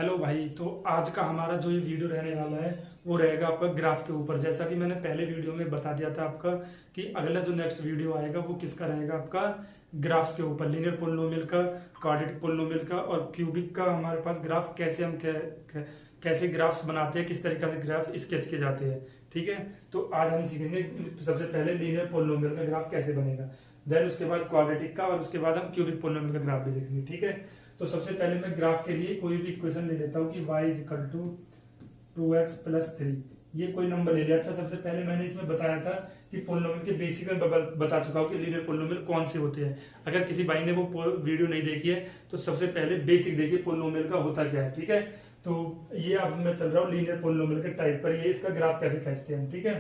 Hello भाई। तो आज का हमारा जो ये वीडियो रहने वाला है वो रहेगा आपका ग्राफ के ऊपर। जैसा कि मैंने पहले वीडियो में बता दिया था आपका कि अगला जो नेक्स्ट वीडियो आएगा वो किसका रहेगा, आपका ग्राफ्स के ऊपर, लीनियर पोलिनोमियल का, क्वाड्रेटिक पोलिनोमियल का और क्यूबिक का। हमारे पास ग्राफ कैसे हम कैसे ग्राफ्स बनाते हैं, किस तरीके से ग्राफ स्केच किए जाते हैं। ठीक है, तो आज हम सीखेंगे सबसे पहले लीनियर पोलिनोमियल का ग्राफ कैसे बनेगा, देन उसके बाद क्वाड्रेटिक का और उसके बाद हम क्यूबिक पोलिनोमियल का ग्राफ भी देखेंगे। ठीक है, तो सबसे पहले मैं ग्राफ के लिए कोई भी इक्वेशन ले लेता हूँ कि y equal to 2x plus 3, ये कोई नंबर ले लिया। अच्छा, सबसे पहले मैंने इसमें बताया था कि पोलिनोमियल के बेसिक में बता चुका हूँ कि लीनियर पोलिनोमियल कौन से होते हैं। अगर किसी भाई ने वो वीडियो नहीं देखी है तो सबसे पहले बेसिक देखिए पोलिनोमियल का होता क्या है। ठीक है, तो ये अब मैं चल रहा हूँ लीनियर पोलिनोमियल के टाइप पर, ये इसका ग्राफ कैसे खींचते हैं हम। ठीक है,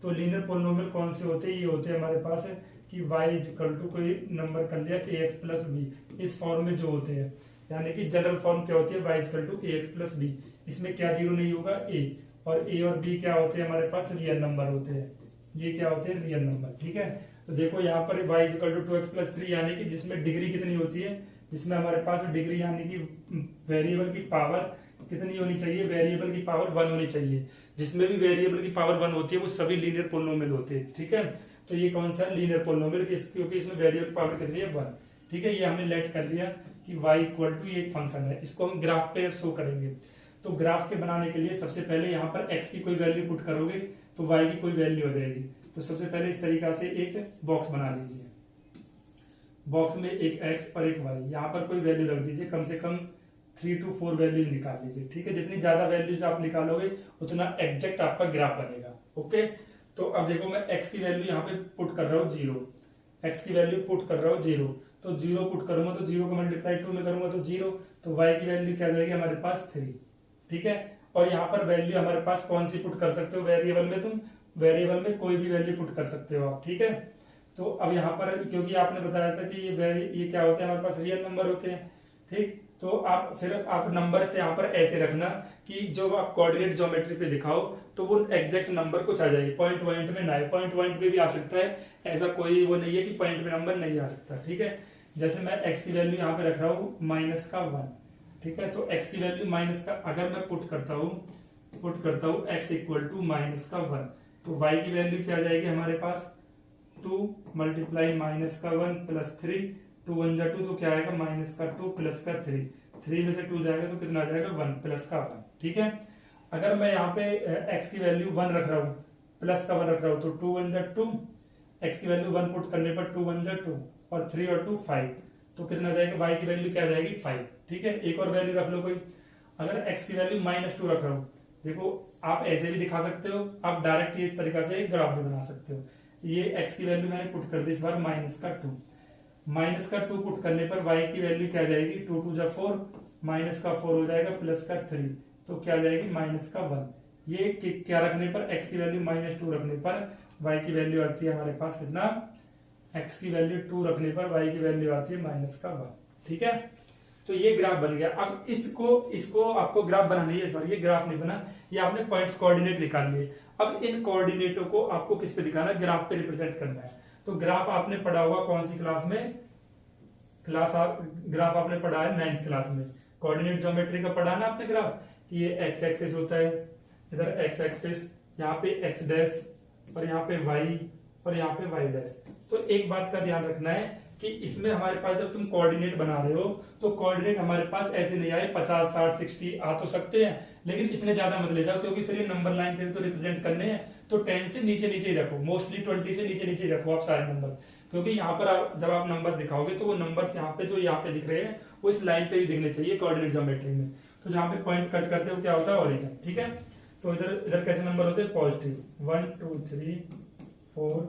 तो लीनियर पोलिनोमियल कौन से होते हैं, ये होते हैं हमारे पास है कि y इक्वल टू कोई नंबर कर लिया ax प्लस बी, इस फॉर्म में जो होते हैं, यानी कि जनरल फॉर्म क्या होती है y equal to ax plus B. इसमें क्या जीरो नहीं होगा, a, और a और b क्या होते हैं हमारे पास, रियल नंबर होते हैं। ये क्या होते हैं, रियल नंबर। ठीक है, तो देखो यहाँ पर y equal to 2x plus 3, यानी कि जिसमें डिग्री कितनी होती है, जिसमें हमारे पास डिग्री यानी कि वेरिएबल की पावर कितनी होनी चाहिए, वेरिएबल की पावर 1 होनी चाहिए। जिसमें भी वेरिएबल की पावर 1 होती है वो सभी लीनियर पोलिनोमियल होते हैं। ठीक है, तो ये कौन सा लीनियर पोलिनोमियल, क्योंकि इसमें वेरिएबल पावर कितनी है, 1। ठीक है, ये हमने लेट कर लिया कि y इक्वल टू एक फंक्शन है, इसको हम ग्राफ पे शो करेंगे। तो ग्राफ के बनाने के लिए सबसे पहले यहाँ पर x की कोई वैल्यू पुट करोगे तो y की कोई वैल्यू हो जाएगी। तो सबसे पहले इस तरीका से एक बॉक्स बना लीजिए, बॉक्स में एक x और एक y, यहाँ पर कोई वैल्यू रख दीजिए, कम से कम 3 to 4 वैल्यू निकाल लीजिए। ठीक है, जितनी ज्यादा वैल्यूज आप निकालोगे उतना एग्जैक्ट आपका ग्राफ बनेगा। ओके, तो अब देखो मैं x की वैल्यू यहाँ पे पुट कर रहा हूँ 0, x की वैल्यू पुट कर रहा हूँ 0, तो 0 पुट करूंगा तो 0 को मल्टीप्लाई 2 में करूंगा तो 0, तो y की वैल्यू क्या जाएगी हमारे पास 3। ठीक है, और यहाँ पर वैल्यू हमारे पास कौन सी पुट कर सकते हो, वेरिएबल में तुम वेरिएबल में कोई भी वैल्यू पुट कर सकते हो आप। ठीक है, तो अब यहाँ पर क्योंकि आपने बताया था कि ये क्या होते हैं हमारे पास, रियल नंबर होते हैं। ठीक, तो आप नंबर से यहाँ पर ऐसे रखना कि जो आप कोऑर्डिनेट ज्योमेट्री पे दिखाओ तो वो एग्जैक्ट नंबर कुछ आ जाएगी, पॉइंट पॉइंट में ना आए, पॉइंट पॉइंट पे भी आ सकता है, ऐसा कोई वो नहीं है कि पॉइंट पे नंबर नहीं आ सकता। ठीक है, जैसे मैं x की वैल्यू यहाँ पे रख रहा हूँ -1। ठीक है, तो x की वैल्यू माइनस का अगर मैं पुट करता हूँ x इक्वल टू -1, तो y की वैल्यू क्या आ जाएगी हमारे पास, 2 मल्टीप्लाई -1 प्लस 3, 2 1 जा 2, तो क्या आएगा -2 प्लस 3, 3 में से 2 जाएगा तो कितना आ जाएगा 1 प्लस 1। ठीक है, अगर मैं यहाँ पे x की वैल्यू 1 रख रहा हूँ, प्लस 1 रख रहा हूँ, तो 2 1 जा 2, x की वैल्यू 1 पुट करने पर 2 1 जा 2 और 3 और 2 5, तो कितना जाएगा, y की वैल्यू क्या जाएगी 5। ठीक है, एक और वैल्यू रख लो कोई, अगर x की वैल्यू -2 रख रहा हूँ, देखो आप ऐसे भी दिखा सकते हो, आप डायरेक्ट इस तरीका से एक ग्राफ भी बना सकते हो। ये x की वैल्यू मैंने पुट कर दी इस बार -2 पुट करने पर y की वैल्यू क्या जाएगी, 2 2 जा 4, -4 हो जाएगा प्लस 3, तो क्या जाएगी -1। ये क्या रखने पर, x की वैल्यू -2 रखने पर y की वैल्यू आती है हमारे पास कितना, x की वैल्यू 2 रखने पर y की वैल्यू आती है -1। ठीक है, तो ये ग्राफ बन गया। अब इसको आपको ग्राफ बनानी है, सॉरी ये ग्राफ नहीं बना, ये आपने पॉइंट्स कोऑर्डिनेट निकाल लिए। अब इन कोऑर्डिनेटों को आपको किस पे दिखाना है, ग्राफ पे रिप्रेजेंट करना है। तो ग्राफ आपने पढ़ा होगा कौन सी क्लास में, ग्राफ आपने पढ़ा है 9th क्लास में, कोऑर्डिनेट ज्योमेट्री का पढ़ा ना आपने ग्राफ, कि ये x एक्सिस होता है, इधर x एक्सिस, यहाँ पे x डैश और यहाँ पे y और यहाँ पे y डैश। तो एक बात का ध्यान रखना है कि इसमें हमारे पास जब तुम कोऑर्डिनेट बना रहे हो तो कोऑर्डिनेट हमारे पास ऐसे नहीं आए, 50 60 60 आ तो सकते हैं, लेकिन इतने ज्यादा मत ले जाओ, क्योंकि फिर ये नंबर लाइन पे भी तो रिप्रेजेंट करने हैं। तो 10 से नीचे नीचे ही रखो, मोस्टली 20 से नीचे नीचे ही रखो आप सारे नंबर, क्योंकि यहाँ पर जब आप नंबर्स दिखाओगे तो वो नंबर्स यहाँ पे जो यहाँ पे दिख रहे हैं वो इस लाइन पे भी दिखने चाहिए कोऑर्डिनेट ज्योमेट्री में। तो जहाँ पे पॉइंट कट करते हो क्या होता है, ओरिजिन। ठीक है, तो इधर कैसे नंबर होते हैं, पॉजिटिव 1 2 3 4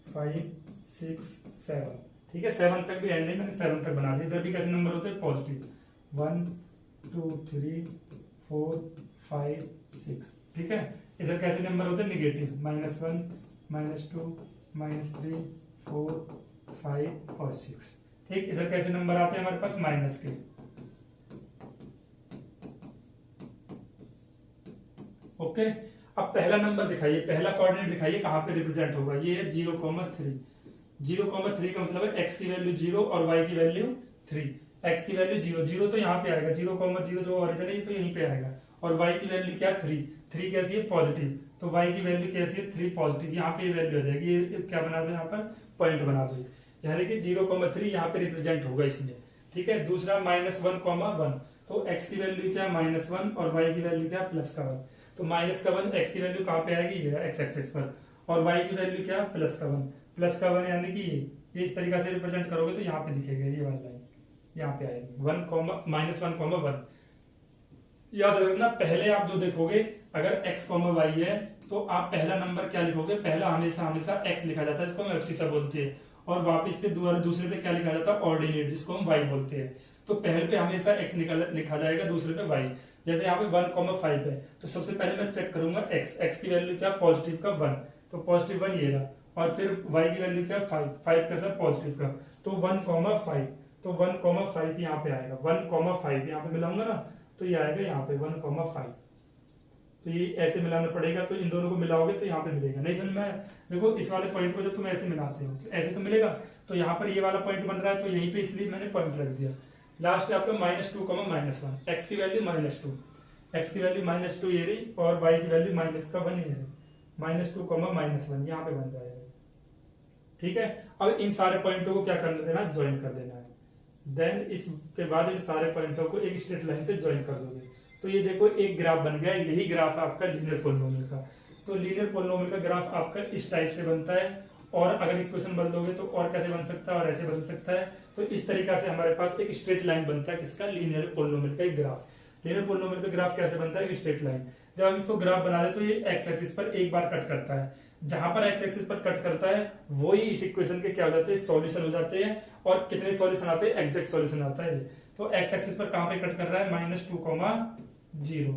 5 6 7। ठीक है, 7 तक भी एंड नहीं, मैंने 7 तक बना दिया। इधर भी कैसे नंबर होते हैं, पॉजिटिव 1 2 3 4 5 6। ठीक है, इधर कैसे नंबर होते हैं, निगेटिव -1 -2 -3 4 5 और 6। ठीक, इधर कैसे नंबर आते हैं हमारे पास, माइनस के। ओके, अब पहला नंबर दिखाइए, पहला कोऑर्डिनेट दिखाइए कहाँ पे रिप्रेजेंट होगा, ये है 0,3। 0,3 का मतलब है x की वैल्यू 0 और y की वैल्यू 3, एक्स की वैल्यू 0, 0 तो यहाँ पे आएगा, 0,0 जो ओरिजिन है तो यहीं पे आएगा। और वाई की वैल्यू क्या 3, 3 कैसी है पॉजिटिव, तो वाई की वैल्यू कैसी है 3 पॉजिटिव, यहाँ पे ये वैल्यू आ जाएगी। ये क्या बना दो यहाँ पर पॉइंट बना दो, यानी कि 0,3 यहाँ पे रिप्रेजेंट होगा इसमें। ठीक है, दूसरा -1,1, तो x की वैल्यू क्या -1 और y की वैल्यू क्या +1, तो -1 x की वैल्यू कहाँ पे आएगी, ये x एक्सिस पर, और y की वैल्यू क्या +1 यानी कि ये इस तरीके से रिप्रेजेंट करोगे तो यहाँ पे दिखेगा, ये वाला लाइन यहाँ पे आएगी -1,1। याद रखना पहले आप जो देखोगे अगर x, y है तो आप पहला नंबर क्या लिखोगे, पहला हमेशा x लिखा जाता है, इसको हम एब्सिसा बोलते हैं, और वापस से दूसरे पे क्या लिखा जाता है ऑर्डिनेट, जिसको हम y बोलते हैं। तो पहले पे हमेशा x लिखा जाएगा, दूसरे पे y। जैसे यहाँ पे 1,5 है तो सबसे पहले मैं चेक करूंगा x की वैल्यू क्या पॉजिटिव का 1, तो पॉजिटिव 1 ये रहा, और फिर y की वैल्यू क्या 5 कैसा पॉजिटिव का, तो 1,5, तो 1,5 यहाँ पे आएगा, 1,5 यहाँ पे मिलाऊंगा ना तो ये आएगा यहाँ पे 1,5। तो ये ऐसे मिलाना पड़ेगा, तो इन दोनों को मिलाओगे तो यहाँ पे मिलेगा। नहीं समझ में, देखो इस वाले पॉइंट को जब तुम ऐसे मिलाते हो तो ऐसे तो मिलेगा, तो यहाँ पर ये वाला पॉइंट बन रहा है तो यहीं पे इसलिए मैंने पॉइंट रख दिया। लास्ट है आपका -2,-1, एक्स की वैल्यू -2, एक्स की वैल्यू -2 ये रही, और वाई की वैल्यू -1 ये रही, -2,-1 यहाँ पे बन जाएगा। ठीक है, अब इन सारे पॉइंटों को क्या करना देना, ज्वाइन कर देना है। देन इसके बाद इन सारे पॉइंटों को एक स्ट्रेट लाइन से ज्वाइन कर दोगे, तो ये देखो एक ग्राफ बन गया। यही ग्राफ है आपका लीनियर पोलिनोमियल का। तो लीनियर पोलिनोमियल का ग्राफ आपका इस टाइप से बनता है, और अगर इक्वेशन बदल दोगे तो और कैसे बन सकता है, और ऐसे बन सकता है। तो इस तरीका से हमारे पास एक स्ट्रेट लाइन बनता है, किसका, लीनियर पोलिनोमियल का एक ग्राफ। लीनियर पोलिनोमियल का ग्राफ कैसे बनता है, स्ट्रेट लाइन। जब हम इसको ग्राफ बना रहे तो ये एक्स एक्सिस पर एक बार कट करता है, जहां पर एक्स एक्सिस पर कट करता है वही इस इक्वेशन के क्या हो जाते हैं, सॉल्यूशन हो जाते हैं। और कितने सॉल्यूशन आते हैं, एग्जैक्ट सॉल्यूशन आता है। तो एक्स एक्सिस पर कहां पे कट कर रहा है, -2,0,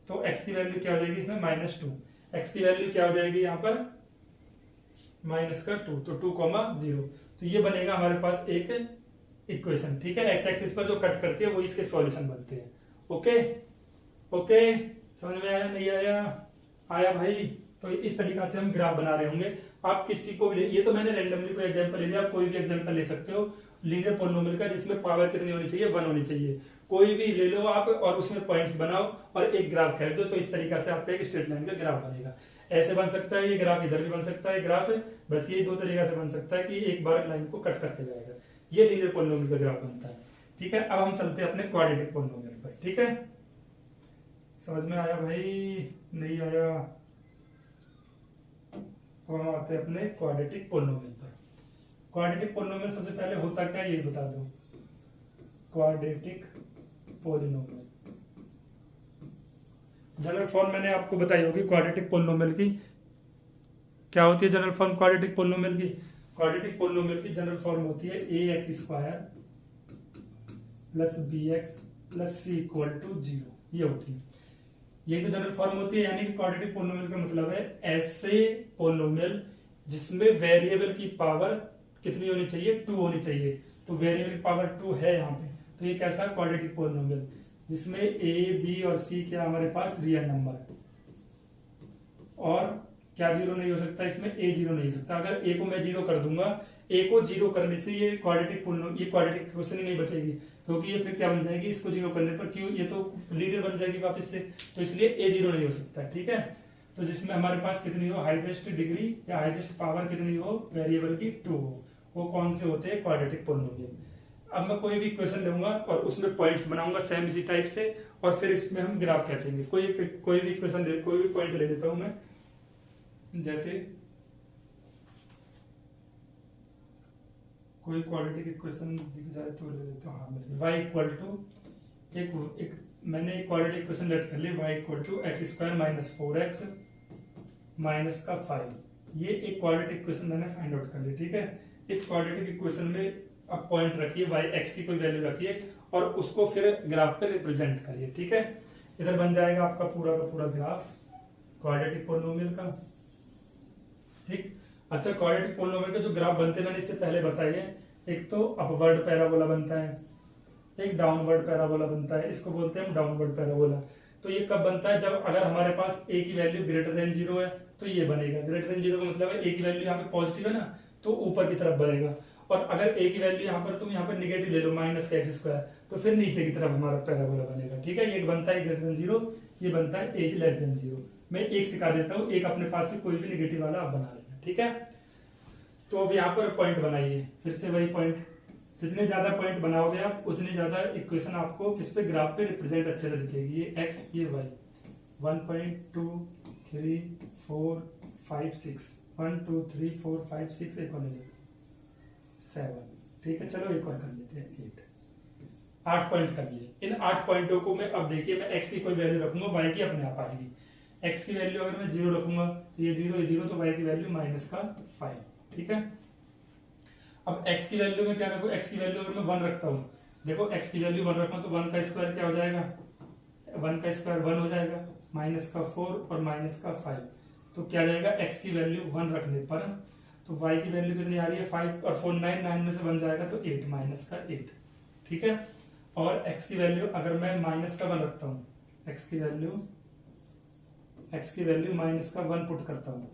तो x की वैल्यू क्या हो जाएगी इसमें -2, x की वैल्यू क्या हो जाएगी यहाँ पर -2, तो 2,0, तो ये बनेगा हमारे पास एक इक्वेशन। ठीक है, x एक्सिस पर जो कट करती है वो इसके सॉल्यूशन बनते हैं। ओके ओके, समझ में आया, नहीं आया, आया भाई। तो इस तरीका से हम ग्राफ बना रहे होंगे। आप किसी को भी, ये तो मैंने रैंडमली कोई एग्जांपल ले लिया, आप कोई भी एग्जांपल ले सकते हो लीनियर पोलिनोमियल का, जिसमें पावर कितनी होनी चाहिए, 1 होनी चाहिए। कोई भी ले लो आप और उसमें पॉइंट्स बनाओ और एक ग्राफ खींच दो, तो इस तरीका से आपका एक स्ट्रेट लाइन का ग्राफ बनेगा। ऐसे बन सकता है ये ग्राफ, इधर भी बन सकता है ग्राफ, बस ये 2 तरीका से बन सकता है कि एक बार लाइन को कट करके जाएगा। ये लीनियर पोलिनोमियल का ग्राफ बनता है। ठीक है, अब हम चलते हैं अपने क्वाड्रेटिक पोलिनोमियल पर। ठीक है, समझ में आया भाई, नहीं आया? अब हम आते हैं अपने क्वाड्रेटिक पोलिनोमियल पर। क्वाड्रेटिक पोलिनोमियल सबसे पहले होता क्या ये बता दो। क्वाड्रेटिक पोलिनोमियल जनरल फॉर्म मैंने आपको बताई होगी क्वाड्रेटिक पोलिनोमियल की। क्या होती है जनरल फॉर्म क्वाड्रेटिक पोलिनोमियल की? क्वाड्रेटिक पोलिनोमियल की जनरल फॉर्म होती है ax² + bx + c = 0। ये होती है, यही तो जनरल फॉर्म होती है। यानी कि क्वाड्रेटिक पोलिनोमियल का मतलब है ऐसे पोलिनोमियल जिसमें वेरिएबल की पावर कितनी होनी चाहिए, 2 होनी चाहिए। तो वेरिएबल की पावर 2 है यहाँ पे, तो ये कैसा क्वाड्रेटिक पोलिनोमियल जिसमें a, b और c क्या हमारे पास रियल नंबर है। और क्या 0 नहीं हो सकता इसमें, a 0 नहीं हो सकता। अगर a को मैं 0 कर दूंगा, a को 0 करने से ये क्वाड्रेटिक इक्वेशन ही नहीं बचेगी, क्योंकि ये फिर क्या बन जाएगी, इसको 0 करने पर क्यों, ये तो लीनियर बन जाएगी वापस से, तो इसलिए a 0 नहीं हो सकता। ठीक है, तो जिसमें हमारे पास कितनी हो, हाईएस्ट डिग्री या हाईएस्ट पावर कितनी हो, वेरिएबल की 2 हो, वो कौन से होते हैं, क्वाड्रेटिक पोलिनोमियल। अब मैं कोई भी इक्वेशन लूंगा और उसमें पॉइंट्स बनाऊंगा सेम इसी टाइप से, और फिर इसमें हम ग्राफ खींचेंगे। कोई भी इक्वेशन कोई भी पॉइंट ले लेता हूं मैं, जैसे कोई क्वाड्रेटिक इक्वेशन दिख जाए तो ले लेता हूँ। हाँ, y एक मैंने एक क्वाड्रेटिक इक्वेशन लेट कर ली, y = x² - 4x - 5। ये एक क्वाड्रेटिक इक्वेशन मैंने फाइंड आउट कर ली। ठीक है, इस क्वाड्रेटिक इक्वेशन में अब पॉइंट रखिए, y x की कोई वैल्यू रखिए और उसको फिर ग्राफ पे रिप्रेजेंट करिए। ठीक है, इधर बन जाएगा आपका पूरा का पूरा ग्राफ क्वाड्रेटिक पोलिनोमियल का। ठीक, अच्छा, क्वाड्रेटिक पोलिनोमियल के जो ग्राफ बनते हैं मैंने इससे पहले बताए हैं। एक तो अपवर्ड पैराबोला बनता है, एक डाउनवर्ड पैराबोला बनता है, इसको बोलते हैं हम डाउनवर्ड पैराबोला। तो ये कब बनता है, जब अगर हमारे पास a की वैल्यू >0 है तो ये बनेगा। >0 का मतलब है a की वैल्यू यहाँ पे पॉजिटिव है ना, तो ऊपर की तरफ बनेगा। और अगर a की वैल्यू यहाँ पर तुम यहाँ पर निगेटिव ले लो माइनस का एक्स स्क्वायर, तो फिर नीचे की तरफ हमारा पैराबोला बनेगा। ठीक है, ये बनता है ग्रेटर देन 0, ये बनता है एज लेस देन 0। मैं एक सिखा देता हूँ, एक अपने पास से कोई भी निगेटिव वाला आप बना लेना। ठीक है, तो अब यहाँ पर पॉइंट बनाइए, फिर से वही पॉइंट। जितने ज्यादा पॉइंट बनाओगे आप उतनी ज्यादा इक्वेशन आपको किस पे, ग्राफ पे रिप्रेजेंट अच्छे से दिखेगी। ये x, ये y, 1 2 3 4 5 6, 1 2 3 4 5 6, एक और 7। ठीक है, चलो एक और कर लेते हैं, 8 पॉइंट कर लिए। इन 8 पॉइंटों को मैं, अब देखिए मैं x की कोई वैल्यू रखूंगा, y की अपने आप आएगी। x की वैल्यू अगर मैं 0 रखूंगा तो ये 0, ये 0, तो y की वैल्यू -5। ठीक है, अब x की वैल्यू में क्या रखूं, x की वैल्यू अगर मैं 1 रखता हूं, देखो x की वैल्यू 1 रखूं तो 1 का स्क्वायर क्या हो जाएगा, 1 का स्क्वायर 1 हो जाएगा, -4 और -5, तो क्या जाएगा, x की वैल्यू 1 रखने पर, तो y की वैल्यू कितनी आ रही है 5 और 4 9 9 में से 1 जाएगा तो 8, -8। ठीक है, और x की वैल्यू अगर मैं -1 रखता हूँ, x की वैल्यू -1 पुट करता हूँ,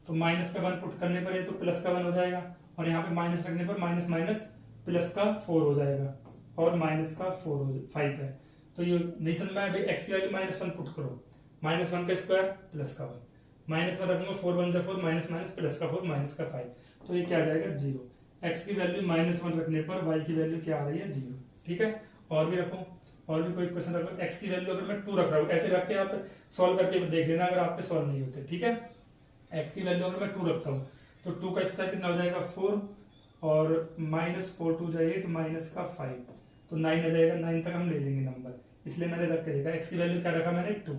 तो -1 पुट करने पर ये तो +1 हो जाएगा, और यहाँ पे माइनस रखने पर माइनस माइनस +4 हो जाएगा, और -5 है। तो ये नहीं समझ में आया भाई, x की वैल्यू -1 पुट करो, -1 का स्क्वायर +1, -1 रखूंगा 4 1 4, माइनस +4 -5, तो ये क्या आ जाएगा 0। x की वैल्यू -1 रखने पर y की वैल्यू क्या आ रही है 0। ठीक है, और भी रखो, और भी कोई क्वेश्चन रखो। x की वैल्यू अगर मैं 2 रख रहा हूँ, ऐसे रख के आप सॉल्व करके देख लेना अगर आप पे सॉल्व नहीं होते। ठीक है, x की वैल्यू अगर मैं 2 रखता हूँ तो 2 का स्क्वायर कितना हो जाएगा 4, और -4 2 8, -5, तो 9 आ जाएगा, 9 तक हम ले लेंगे नंबर, इसलिए मैंने रख के देखा। x की वैल्यू क्या रखा मैंने 2,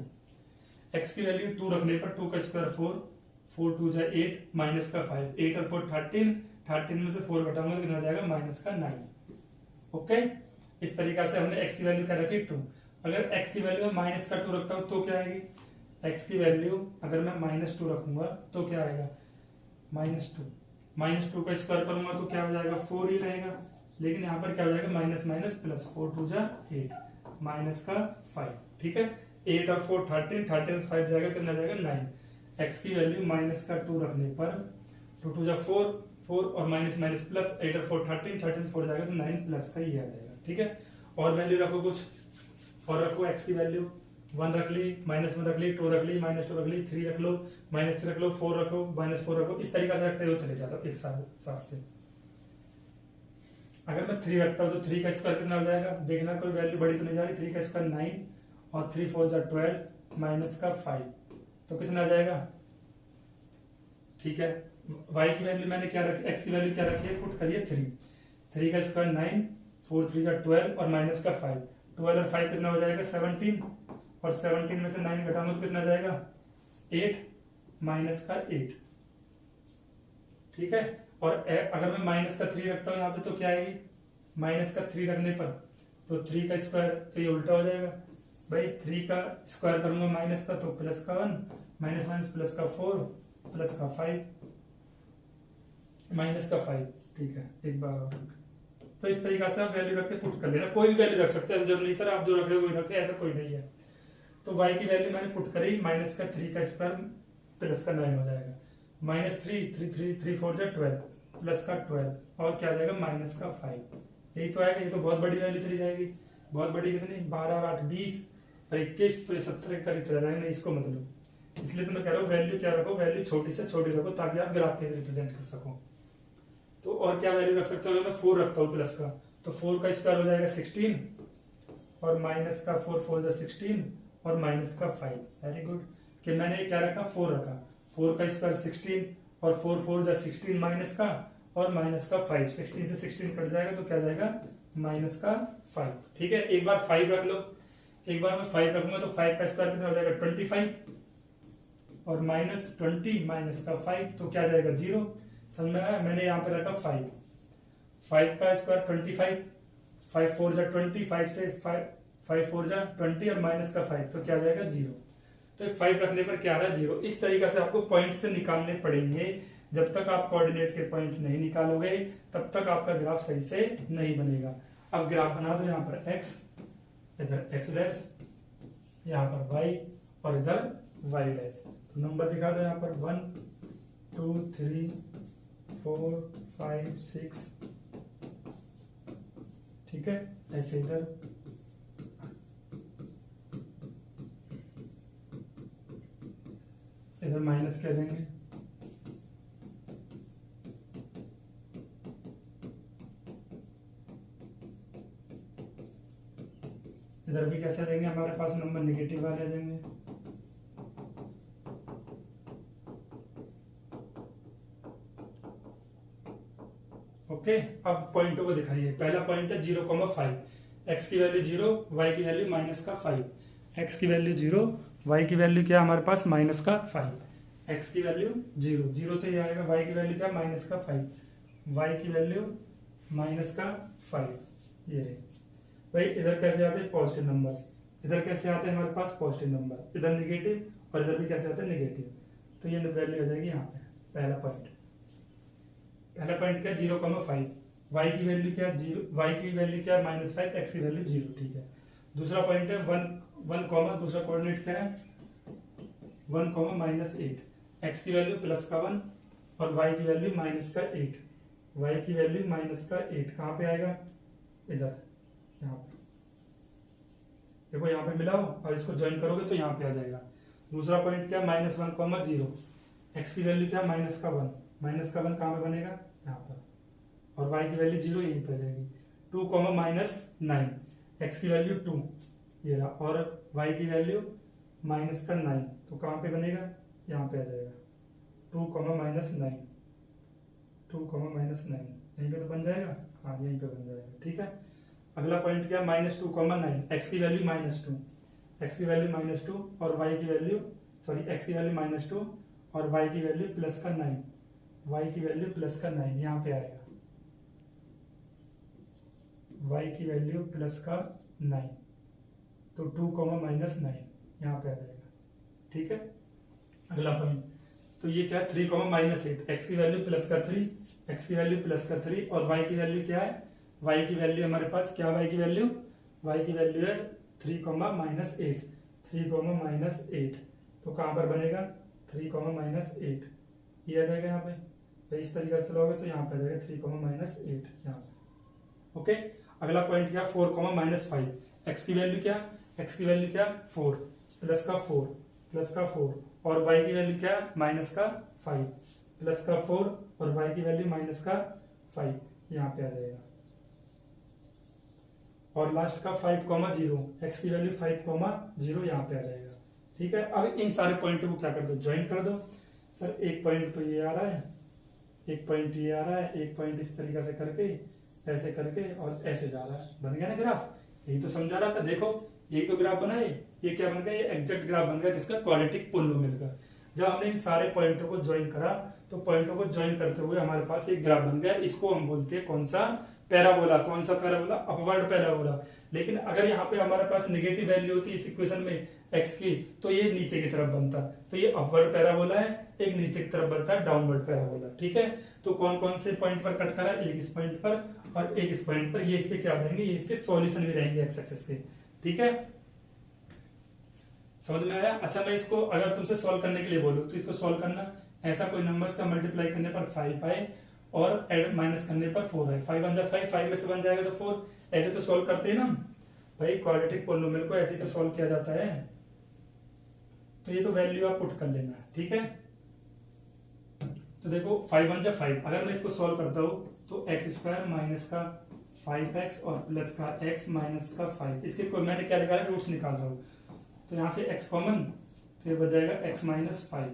x की वैल्यू 2 रखने पर 2 का स्क्वायर 4, 4 2 8, -5, 8 और 4 13 में से 4 घटाऊंगा तो कितना जाएगा -9। ओके, इस तरीका से हमने x की वैल्यू क्या रखी 2। अगर x की वैल्यू में -2 रखता हूँ तो क्या आएगी, x की वैल्यू अगर मैं -2 रखूंगा तो क्या आएगा -2 का स्क्वायर करूंगा तो क्या हो जाएगा 4 ही रहेगा, लेकिन यहाँ पर क्या हो जाएगा माइनस माइनस प्लस, 4 2 8, -5। ठीक है, 8 और 4 13, 13 से 5 जाएगा, कितना जाएगा 9। x की वैल्यू -2 रखने पर 2 2 4 4 और माइनस माइनस प्लस, 8 और 4 13, 13 से 4 जाएगा तो 9 प्लस का ही आ जाएगा। ठीक है, और वैल्यू रखो कुछ, और रखो x की वैल्यू 1 रख ली, -1 रख ली, 2 रख ली, -2 रख ली, 3 रख लो, -3 रख लो, 4 रखो, -4 रखो, इस तरीका से रखते हुए चले जाता हूँ एक साथ से। अगर मैं 3 रखता हूँ तो 3 का स्क्वायर कितना हो जाएगा, देखना कोई वैल्यू बड़ी तो नहीं जा रही, 3 का स्क्वायर 9 और 3 4 12 -5, तो कितना आ जाएगा। ठीक है, y की वैल्यू मैंने क्या रखी, x की वैल्यू क्या रखी है, पुट करिए 3 का स्क्वायर 9, 4 3 12 और -5, 12 और 5 कितना हो जाएगा 17, और 17 में से 9 घटाऊंगा तो कितना जाएगा 8, -8। ठीक है, और अगर मैं -3 रखता हूँ यहाँ पे तो क्या आएगी, -3 रखने पर तो 3 का स्क्वायर, तो ये उल्टा हो जाएगा भाई, 3 का स्क्वायर करूंगा माइनस का तो प्लस का 1, माइनस माइनस प्लस का 4, प्लस का 5, -5। ठीक है, एक बार और, तो इस तरीका से आप वैल्यू रख के पुट कर लेना, कोई भी वैल्यू रख सकते हैं, जरूरी नहीं सर आप जो रख रहे हो वही रखे, ऐसा कोई नहीं है। तो y की वैल्यू मैंने पुट करी, -3 का स्क्वायर प्लस का 9 हो जाएगा, -3 4 12, प्लस का 12, और क्या आ जाएगा -5, यही तो आएगा। ये तो बहुत बड़ी वैल्यू चली जाएगी, बहुत बड़ी कितनी, 12 और 8 20 और 21, तो ये 70 के करीब चला जाएगा, इसको मतलब, इसलिए तो मैं कह रहा हूँ वैल्यू क्या रखो, वैल्यू छोटी से छोटी रखो ताकि आप ग्राफ पे रिप्रेजेंट कर सको। तो और क्या वैल्यू रख सकते हो, अगर मैं 4 रखता हूँ प्लस का, तो 4 का स्क्वायर हो जाएगा 16, और माइनस का 4 4 16, और -5। वेरी गुड, कि मैंने क्या रखा 4 रखा, 4 का स्क्वायर 16, और 4 4 16 माइनस का, और -5, 16 से 16 कट जाएगा तो क्या जाएगा -5। ठीक है, एक बार 5 रख लो, एक बार मैं 5 रखूंगा तो 5 का स्क्वायर कितना हो जाएगा 25, और -20 -5 तो क्या जाएगा 0। समझ में आया, मैंने यहाँ पे रखा 5 का स्क्वायर 25, 5 4 20, 5 से 5 4 20 और -5, तो क्या जाएगा 0। तो 5 रखने पर क्या आ रहा है 0। इस तरीका से आपको पॉइंट से निकालने पड़ेंगे, जब तक आप कोऑर्डिनेट के पॉइंट नहीं निकालोगे तब तक आपका ग्राफ सही से नहीं बनेगा। अब ग्राफ बना दो, यहाँ पर x, इधर x डैश, यहाँ पर y और इधर y डैश। तो नंबर दिखा दो यहाँ पर 1 2 3 4 5 6 ठीक है। ऐसे इधर माइनस क्या देंगे, इधर भी कैसे देंगे, हमारे पास नंबर नेगेटिव वाले देंगे। ओके, अब पॉइंटों को दिखाइए। पहला पॉइंट है 0,5, एक्स की वैल्यू 0, वाई की वैल्यू -5। एक्स की वैल्यू 0, वाई की वैल्यू क्या हमारे पास -5। एक्स की वैल्यू 0, 0 तो ये आएगा। वाई की वैल्यू क्या -5, वाई की वैल्यू -5। ये रहे भाई। इधर कैसे आते हैं पॉजिटिव नंबर्स, इधर कैसे आते हैं हमारे पास पॉजिटिव नंबर, इधर नेगेटिव और इधर भी कैसे आते हैं नेगेटिव। तो ये वैल्यू हो जाएगी यहाँ पे। पहला पॉइंट क्या 0,5, वाई की वैल्यू क्या 0, वाई की वैल्यू क्या -5, एक्स की वैल्यू 0, ठीक है। दूसरा पॉइंट है 1 कॉमा, दूसरा कोऑर्डिनेट क्या है 1, -8, एक्स की वैल्यू +1 और वाई की वैल्यू -8। वाई की वैल्यू -8 कहाँ पे आएगा, इधर यहाँ पे देखो, यहाँ पे मिलाओ और इसको ज्वाइन करोगे तो यहाँ पे आ जाएगा। दूसरा पॉइंट क्या -1, 0, एक्स की वैल्यू क्या -1, -1 कहाँ पे बनेगा यहाँ पर, और वाई की वैल्यू 0 यहीं पे रहेगी। 2, -9, एक्स की वैल्यू 2 ये रहा, और वाई की वैल्यू -9, तो कहाँ पे बनेगा, यहाँ पे आ जाएगा 2, -9, 2, -9 यहीं पे तो बन जाएगा। हाँ, यहीं पे बन जाएगा, ठीक है। अगला पॉइंट क्या -2, 9, एक्स की वैल्यू -2, एक्स की वैल्यू -2 और वाई की वैल्यू एक्स की वैल्यू -2 और वाई की वैल्यू +9, वाई की वैल्यू +9 यहाँ पे आएगा। वाई की वैल्यू +9, तो 2, -9 यहाँ पे आ जाएगा, ठीक है। अगला पॉइंट तो ये क्या है 3, -8, एक्स की वैल्यू +3, एक्स की वैल्यू +3 और वाई की वैल्यू क्या है, वाई की वैल्यू हमारे पास क्या, वाई की वैल्यू है 3, -8, 3, -8, तो कहाँ पर बनेगा 3, -8 ये आ जाएगा यहाँ पे। तो इस तरीके से चलोगे तो यहाँ पे आ जाएगा 3, -8 यहाँ पे। ओके, अगला पॉइंट क्या 4, -5, एक्स की वैल्यू क्या 4, +4 और वाई की वैल्यू क्या -5, +4 और वाई की वैल्यू -5 यहाँ पे आ जाएगा। और लास्ट का 5, 0, एक्स की वैल्यू 5, 0 यहाँ पे आ जाएगा, ठीक है। अब इन सारे पॉइंटों को क्या कर दो, ज्वाइन कर दो। सर एक पॉइंट तो ये आ रहा है, एक पॉइंट ये आ रहा है, एक पॉइंट इस तरीके से करके ऐसे करके और ऐसे जा रहा है, बन गया ना ग्राफ। यही तो समझा रहा था, देखो यही तो ग्राफ बना है। ये क्या बन गया, ये एग्जैक्ट ग्राफ बन गया किसका, क्वाड्रेटिक पोलिनोमियल का। जब हमने इन सारे पॉइंटों को ज्वाइन करा तो पॉइंटों को ज्वाइन करते हुए हमारे पास एक ग्राफ बन गया। इसको हम बोलते हैं कौन सा, पैराबोला। कौन सा पैराबोला, अपवर्ड पैराबोला। लेकिन अगर यहाँ पे हमारे पास नेगेटिव वैल्यू होती इस इक्वेशन में एक्स की, तो ये नीचे की तरफ बनता। तो ये अपवर्ड पैराबोला है, एक नीचे की तरफ बनता है डाउनवर्ड पैराबोला, ठीक है। तो कौन कौन से पॉइंट पर कट करा, एक इस पॉइंट पर और एक इस पॉइंट पर। ये इसके क्या रहेंगे, ये इसके सॉल्यूशन भी रहेंगे एक्स एक्सिस के, ठीक है। समझ में आया। अच्छा, मैं इसको अगर तुमसे सॉल्व करने के लिए बोलूं तो इसको सॉल्व करना ऐसा, कोई नंबर्स का मल्टीप्लाई करने पर 5 आए और एड माइनस करने पर 4 आए। 5 1 5, 5 में से बन जाएगा तो 4। ऐसे तो सॉल्व करते हैं ना भाई, क्वाड्रेटिक पोलिनोमियल को ऐसे तो सॉल्व किया जाता है। तो ये तो वैल्यू आप पुट कर लेना, ठीक है। तो देखो 5 1 5, अगर मैं इसको सॉल्व करता हूं तो x² माइनस का 5x और प्लस का x माइनस का 5, इसके कोई मैंने क्या निकाला, रूट्स निकाल रहा हूं। तो यहाँ से x कॉमन, तो ये बच जाएगा x माइनस 5।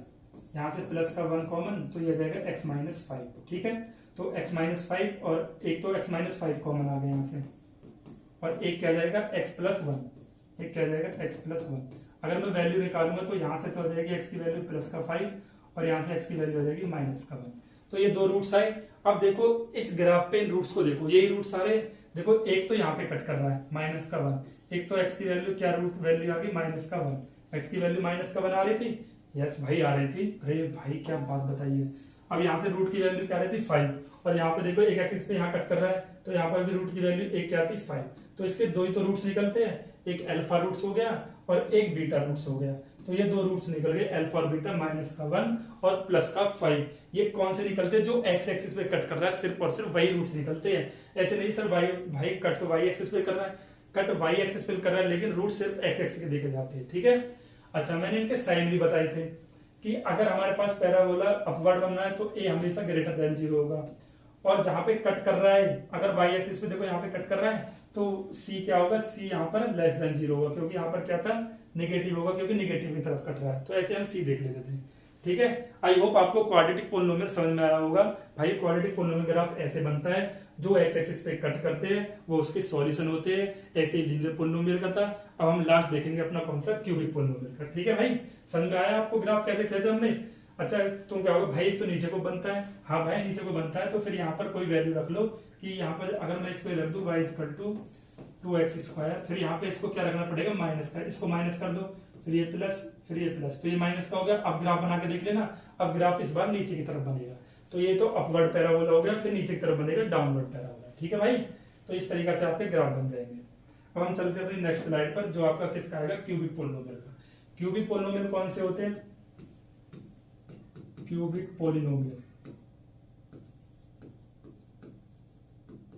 यहाँ से प्लस का 1 कॉमन, तो ये जाएगा x माइनस 5, ठीक है। तो x माइनस 5 और एक तो x माइनस 5 कॉमन आ गया यहाँ से, और एक क्या जाएगा x प्लस 1, एक क्या जाएगा x प्लस 1। अगर मैं वैल्यू निकालूंगा तो यहाँ से तो हो जाएगी x की वैल्यू प्लस का 5 और यहाँ से x की वैल्यू हो जाएगी माइनस का 1। तो ये दो रूट्स आए। अब देखो इस ग्राफ पे इन रूट्स को देखो, यही रूट सारे देखो, एक तो यहाँ पे कट कर रहा है माइनस का 1, एक तो x की वैल्यू क्या रूट वैल्यू आ गई माइनस का 1। x की वैल्यू माइनस का 1 आ रही थी, यस भाई आ रही थी। अरे भाई क्या बात बताइए। अब यहाँ से रूट की वैल्यू क्या आ रही थी 5, और यहाँ पे देखो एक एक्सिस पे यहाँ कट कर रहा है तो यहाँ पर भी रूट की वैल्यू एक क्या आती 5। तो इसके दो ही तो रूट्स निकलते हैं, एक अल्फा रूट्स हो गया और एक बीटा रूट्स हो गया। तो ये दो रूट्स निकल गए, अल्फा और बीटा, माइनस का 1 और प्लस का 5। ये कौन से निकलते हैं? जो एक्स एक्सिस पे कट कर रहा है सिर्फ और सिर्फ वही रूट्स निकलते हैं। ऐसे नहीं सर भाई कट तो वाई एक्सिस पे कर रहा है, कट वाई एक्सिस पे कर रहा है, लेकिन रूट सिर्फ एक्स एक्सिस के देखे जाते हैं। ठीक है। अच्छा, मैंने इनके साइन भी बताए थे कि अगर हमारे पास पैराबोला अपवर्ड बन रहा है तो ए हमेशा ग्रेटर देन 0 होगा, और जहां पे कट कर रहा है अगर वाई एक्सिस पे देखो यहाँ पे कट कर रहा है तो सी क्या होगा? सी यहाँ पर लेस देन 0 होगा, क्योंकि यहाँ पर क्या था? नेगेटिव होगा, क्योंकि नेगेटिव की तरफ कट रहा है। तो ऐसे हम सी देख लेते थे। ठीक है। आई होप आपको क्वाड्रेटिक पोलिनोमियल समझ में आया होगा। भाई क्वाड्रेटिक पोलिनोमियल ग्राफ ऐसे बनता है, जो एक्स एक्सिस पे कट करते हैं वो उसके सॉल्यूशन होते हैं। ऐसे ही लीनियर पोलिनोमियल का था। अब हम लास्ट देखेंगे अपना कौन सा? क्यूबिक पोलिनोमियल का। ठीक है भाई, समझ में आया आपको ग्राफ कैसे खींचा हमने? अच्छा, तुम क्या होगा भाई, तो नीचे को बनता है। हाँ भाई, नीचे को बनता है, तो फिर यहाँ पर कोई वैल्यू रख लो कि यहाँ पर अगर मैं इसको रख दूं y इक्वल टू 2x², फिर यहाँ पे इसको क्या रखना पड़ेगा? माइनस का। इसको माइनस कर दो, फिर ये प्लस, फिर ये प्लस, तो ये माइनस का हो गया। अब ग्राफ बना के देख लेना। अब ग्राफ इस बार नीचे की तरफ बनेगा, तो ये तो अपवर्ड पैराबोला हो गया, फिर नीचे की तरफ बनेगा डाउनवर्ड पैराबोला। ठीक है भाई, तो इस तरीके से आपके ग्राफ बन जाएंगे। अब हम चलते हैं अपनी नेक्स्ट स्लाइड पर, जो आपका किसका आएगा? क्यूबिक पोलिनोमियल का। क्यूबिक पोलिनोमियल कौन से होते हैं? क्यूबिक पोलिनोमियल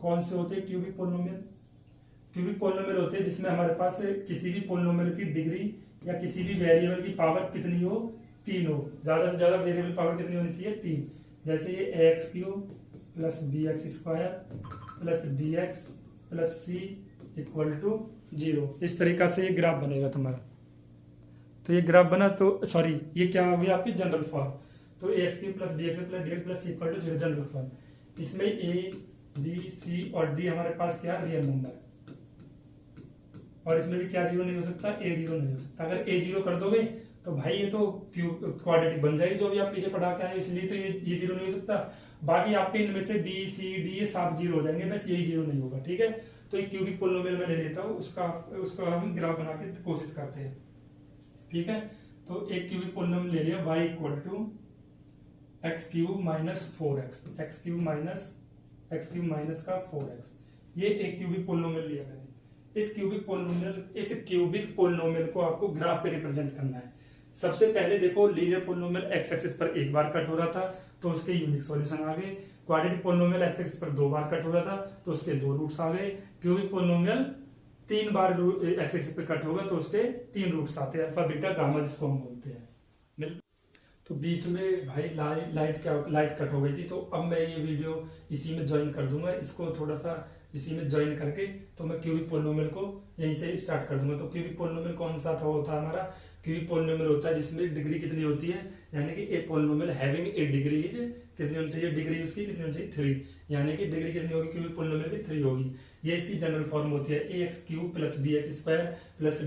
कौन से होते हैं? क्यूबिक पोलिनोमियल होते हैं जिसमें हमारे पास किसी भी पोलिनोमियल की डिग्री या किसी भी वेरिएबल की पावर कितनी हो? 3 हो। ज्यादा से ज्यादा वेरिएबल पावर कितनी होनी चाहिए? 3। जैसे ये ax³ plus bx² plus dx plus c equal to 0। इस तरीका से ये ग्राफ बनेगा तुम्हारा। तो ये ग्राफ बना, तो सॉरी ये क्या हो गया? आपकी जनरल फॉर्म। तो ax³ plus bx plus dx plus c equal to 0 general form. इसमें a b c और d हमारे पास क्या? रियल नंबर है। और इसमें भी क्या 0 नहीं हो सकता? a 0 नहीं हो सकता। अगर a 0 कर दोगे तो भाई ये तो क्वाड्रेटिक बन जाएगी, जो भी आप पीछे पढ़ा के आए, इसलिए तो ये 0 नहीं हो सकता। बाकी आपके इनमें से b c d ये सब 0 हो जाएंगे, बस यही 0 नहीं होगा। ठीक है। तो एक क्यूबिक पोलिनोमियल में ले लेता हूँ, उसका हम ग्राफ बना के कोशिश करते हैं। ठीक है। तो एक क्यूबिक पोलिनोमियल ले लिया, y equal to x³ minus 4x, x³ minus का 4x। ये एक क्यूबिक पोलिनोमियल लिया मैंने। इस क्यूबिक पोलिनोमियल को आपको ग्राफ पे रिप्रेजेंट करना है। सबसे पहले देखो, लीनियर पोलिनोमियल एक्स एक्सिस पर एक बार कट हो रहा था तो उसके यूनिक सॉल्यूशन आ गए। क्वाड्रेटिक पोलिनोमियल एक्स एक्सिस पर 2 बार कट हो रहा था तो उसके 2 रूट्स आ गए। क्यूबिक पोलिनोमियल 3 बार एक्स एक्सिस पे कट होगा तो उसके 3 रूट्स आते हैं, अल्फा बीटा गामा जिसको हम बोलते हैं। तो बीच में भाई लाइट कट हो गई थी, तो अब मैं ये वीडियो इसी में ज्वाइन कर दूंगा। इसको थोड़ा सा इसी में ज्वाइन करके तो मैं क्यूबिक पोलिनोमियल को यहीं से स्टार्ट कर दूंगा। तो क्यूबिक पोलिनोमियल कौन सा था? होता है हमारा क्यूबिक पोलिनोमियल होता है जिसमें डिग्री कितनी होती है, यानी कि a polynomial having a degree is कितनी होनी चाहिए? डिग्री उसकी कितनी होनी चाहिए? 3। यानी कि डिग्री कितनी होगी क्यूबिक पोलिनोमियल की? 3 होगी। ये इसकी जनरल फॉर्म होती है ax³ plus bx² plus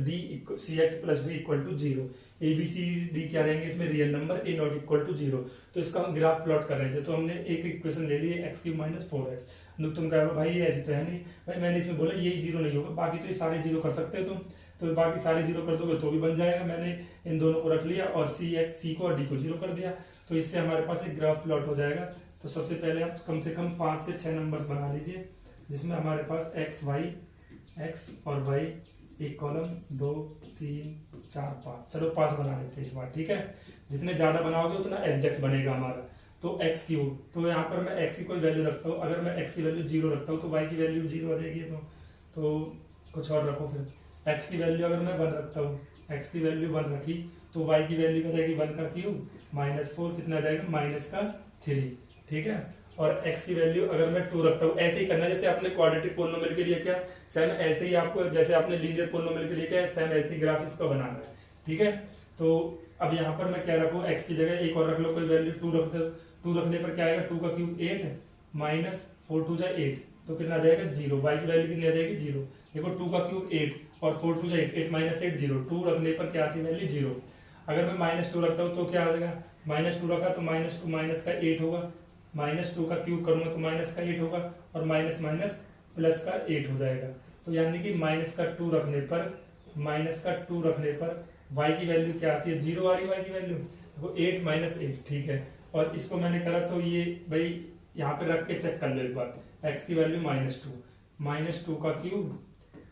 cx plus d equal to 0। A B C D क्या रहेंगे इसमें? Real number, a not equal to 0। तो इसका हम ग्राफ प्लॉट कर रहे थे, तो हमने एक इक्वेशन ले ली है x³ माइनस 4x। तुम कह भाई ये ऐसी तो है नहीं भाई, मैंने इसमें बोला ये 0 नहीं होगा, बाकी तो ये सारे 0 कर सकते हो तुम, तो बाकी सारे 0 कर दोगे तो भी बन जाएगा। मैंने इन दोनों को रख लिया और c को और d को 0 कर दिया, तो इससे हमारे पास एक ग्राफ प्लॉट हो जाएगा। तो सबसे पहले आप कम से कम 5 से 6 नंबर्स बना लीजिए, जिसमें हमारे पास x और y एक कॉलम 2 3 4 5, चलो 5 बना लेते हैं इस बार। ठीक है। जितने ज्यादा बनाओगे उतना एग्जैक्ट बनेगा हमारा। तो x³, तो यहाँ पर मैं x की कोई वैल्यू रखता हूँ। अगर मैं x की वैल्यू 0 रखता हूँ तो y की वैल्यू 0 आ जाएगी। तो कुछ और रखो। फिर x की वैल्यू अगर मैं 1 रखता हूँ, x की वैल्यू 1 रखी तो y की वैल्यू क्या जाएगी? 1 का क्यूब माइनस 4 कितना जाएगा? माइनस का 3। ठीक है। और x की वैल्यू अगर मैं 2 रखता हूँ, ऐसे ही करना जैसे आपने क्वाड्रेटिक पोलिनोमियल के लिए क्या सेम, ऐसे ही आपको जैसे आपने लीनियर पोलिनोमियल के लिए क्या सेम ऐसे ही ग्राफ इसका बनाना है। ठीक है। तो अब यहाँ पर मैं क्या रखूँ? x की जगह एक और रख लो कोई वैल्यू, 2 रख दो। 2 रखने पर क्या आएगा? 2 का क्यूब 8 माइनस 4 2 जा 8, तो कितना आ जाएगा? 0। y की वैल्यू कितनी आ जाएगी? 0। देखो 2 का क्यूब 8 और 4 2 जा 8, 8 माइनस 8 0। 2 रखने पर क्या आती है वैल्यू? 0। अगर मैं -2 रखता हूँ तो क्या आ जाएगा? -2 रखा तो -2 माइनस का 8 होगा, -2 का क्यूब करूंगा तो माइनस का 8 होगा, और माइनस माइनस प्लस का 8 हो जाएगा। तो यानी कि -2 रखने पर y की वैल्यू क्या आती है? 0 आ रही y की वैल्यू, देखो 8 माइनस 8। ठीक है। और इसको मैंने करा तो ये भाई यहाँ पे रख के चेक कर लो एक बार। x की वैल्यू -2 का क्यूब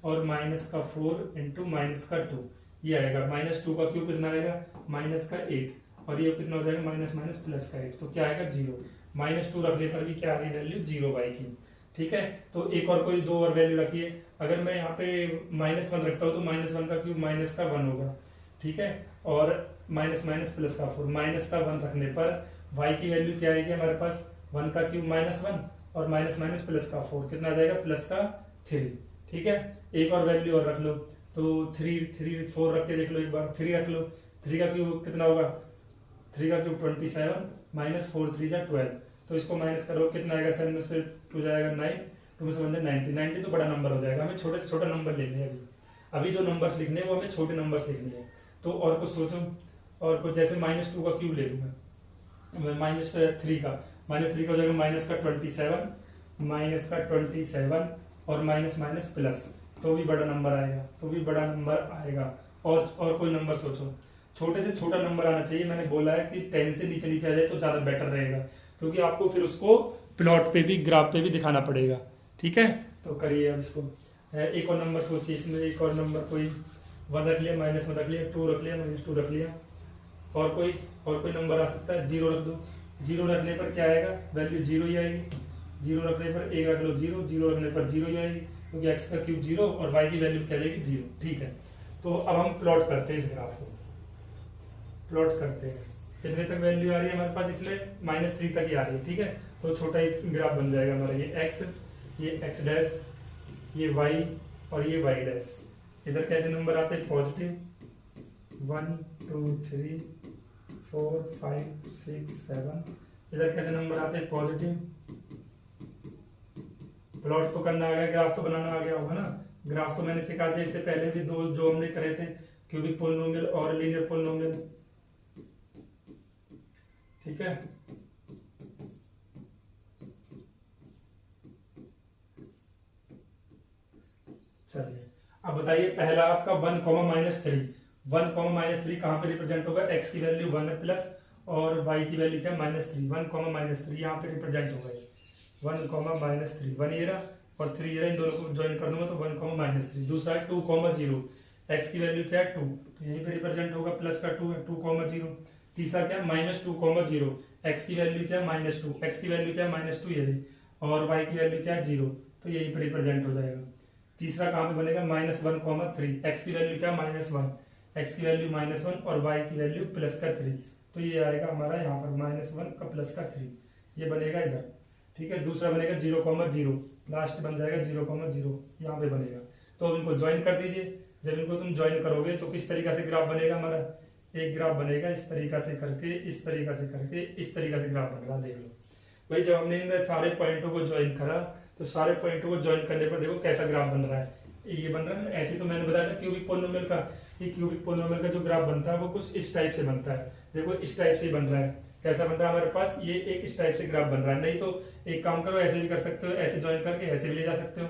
और -4 इंटू -2, ये आएगा -2 का क्यूब कितना आएगा -8, और ये कितना हो जाएगा माइनस माइनस प्लस का 8, तो क्या आएगा 0। -2 रखने पर भी क्या आ रही है वैल्यू 0 y की। ठीक है, तो एक और कोई दो और वैल्यू रखिए। अगर मैं यहाँ पे -1 रखता हूँ तो -1 का क्यूब -1 होगा। ठीक है, और माइनस माइनस प्लस का 4, -1 रखने पर y की वैल्यू क्या आएगी हमारे पास 1 का क्यूब -1 और माइनस माइनस प्लस का 4 कितना आ जाएगा +3। ठीक है, एक और वैल्यू और रख लो, तो 4 रख के देख लो एक बार, 3 रख लो, 3 का क्यूब कितना होगा 3 का क्यूब 27 -4 3 जा 12, तो इसको माइनस करो कितना आएगा 7 में से 2 जाएगा 9, 2 में से 1 90, 90 तो बड़ा नंबर हो जाएगा। हमें छोटे से छोटा नंबर लेने हैं अभी जो नंबर्स लिखने हैं वो हमें छोटे नंबर्स लिखने हैं। तो और कुछ सोचो, और कुछ जैसे -2 का क्यूब ले लूंगा मैं, -3 का हो जाएगा -27 और माइनस माइनस प्लस, तो भी बड़ा नंबर आएगा, और कोई नंबर सोचो, छोटे से छोटा नंबर आना चाहिए। मैंने बोला है कि 10 से नीचे नीचे आ जाए तो ज्यादा बेटर रहेगा, क्योंकि आपको फिर उसको प्लॉट पे भी ग्राफ पे भी दिखाना पड़ेगा। ठीक है, तो करिए अब इसको। एक और नंबर सोचिए, इसमें एक और नंबर कोई 1 रख लिया, -1 रख लिया, 2 रख लिया, -2 रख लिया, और कोई नंबर आ सकता है, 0 रख दो। 0 रखने पर क्या आएगा वैल्यू 0 ही आएगी, 0 रखने पर 1 रख लो 0 रखने पर 0 ही आएगी, क्योंकि x का क्यूब 0 और y की वैल्यू क्या आएगी 0। ठीक है, तो अब हम प्लॉट करते हैं, इस ग्राफ को प्लॉट करते हैं। कितने तक वैल्यू आ रही है हमारे पास, इसमें -3 तक ही आ रही है। ठीक है, तो छोटा ही ग्राफ बन जाएगा हमारा, ये x डैश, ये y और ये y डैश। इधर कैसे नंबर आते हैं पॉजिटिव 1 2 3 4 5 6 7, इधर कैसे नंबर आते हैं पॉजिटिव। प्लॉट तो करना आ गया, ग्राफ तो बनाना आ गया होगा ना। ग्राफ तो मैंने सिखा दिया इससे पहले भी, दो जो हमने करे थे, क्यूबिक पोलिनोमियल और लीनियर पोलिनोमियल। ठीक है, चलिए अब बताइए, पहला आपका 1, -3। 1, -3 कहाँ पे रिप्रेजेंट होगा, x की वैल्यू 1 है प्लस, और y की वैल्यू क्या -3, 1, -3 यहाँ पे रिप्रेजेंट होगा। 1, -3, 1 ये रहा और 3 ये रहा, इन दोनों को ज्वाइन कर दूंगा तो 1, -3। दूसरा है 2, 0, x की वैल्यू क्या है 2, तो यहीं पे रिप्रेजेंट होगा, प्लस का 2 है, 2, 0। तीसरा क्या -2, 0, x की वैल्यू क्या है -2, x की वैल्यू क्या है -2 ये रही, और y की वैल्यू क्या है 0, तो यहीं पे रिप्रेजेंट हो जाएगा। तीसरा कहाँ पे बनेगा -1, 3, x की वैल्यू क्या है -1, x की वैल्यू -1 और y की वैल्यू +3, तो ये आएगा हमारा यहाँ पर -1 का +3, ये बनेगा इधर। ठीक है, दूसरा बनेगा 0, 0, लास्ट बन जाएगा 0, 0 यहाँ पे बनेगा। तो अब इनको ज्वाइन कर दीजिए। जब इनको तुम ज्वाइन करोगे तो किस तरीका से ग्राफ बनेगा हमारा, एक ग्राफ बनेगा इस तरीका से करके, इस तरीका से करके, इस तरीका से ग्राफ बन रहा, देख लो भाई। जब हमने इन सारे पॉइंटों को ज्वाइन करा तो सारे पॉइंटों को ज्वाइन करने पर देखो कैसा ग्राफ बन रहा है, ये बन रहा है। ऐसे तो मैंने बताया था क्यूबिक पोलिनोमियल का, ये क्यूबिक पोलिनोमियल का जो ग्राफ बनता है वो कुछ इस टाइप से बनता है। देखो इस टाइप से बन रहा है, कैसा बन रहा है हमारे पास, ये एक इस टाइप से ग्राफ बन रहा है। नहीं तो एक काम करो, ऐसे भी कर सकते हो, ऐसे ज्वाइन करके ऐसे भी ले जा सकते हो।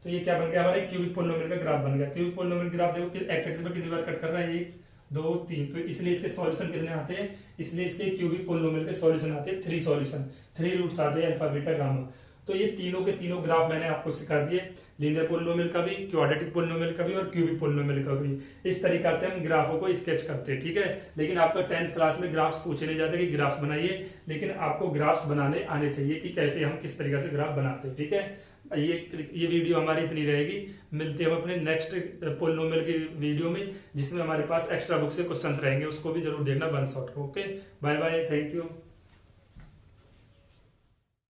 तो ये क्या बन गया हमारा, क्यूबिक पोलिनोमियल का ग्राफ बन गया। क्यूबिक पोलिनोमियल ग्राफ देखो कि एक्स एक्सिस पर कितनी बार कट कर रहा है, 1 2 3, तो इसलिए इसके सॉल्यूशन कितने आते हैं, इसलिए इसके क्यूबिक पोलिनोमियल के सॉल्यूशन आते हैं 3 सॉल्यूशन, 3 रूट्स आते हैं अल्फा बीटा गामा। तो ये तीनों के तीनों ग्राफ मैंने आपको सिखा दिए, लीनियर पोलिनोमियल का भी, क्वाड्रेटिक पोलिनोमियल का भी और क्यूबिक पोलिनोमियल का भी। इस तरीका से हम ग्राफों को स्केच करते हैं। ठीक है, लेकिन आपका 10th क्लास में ग्राफ्स पूछे नहीं जाते कि ग्राफ्स बनाइए, लेकिन आपको ग्राफ्स बनाने आने चाहिए कि कैसे हम किस तरीके से ग्राफ बनाते हैं। ठीक है, ये वीडियो हमारी इतनी रहेगी। मिलते हैं हम अपने नेक्स्ट पोलिनोमियल की वीडियो में, जिसमें हमारे पास एक्स्ट्रा बुक से क्वेश्चंस रहेंगे, उसको भी जरूर देखना वन शॉट को। Okay, bye bye, thank you.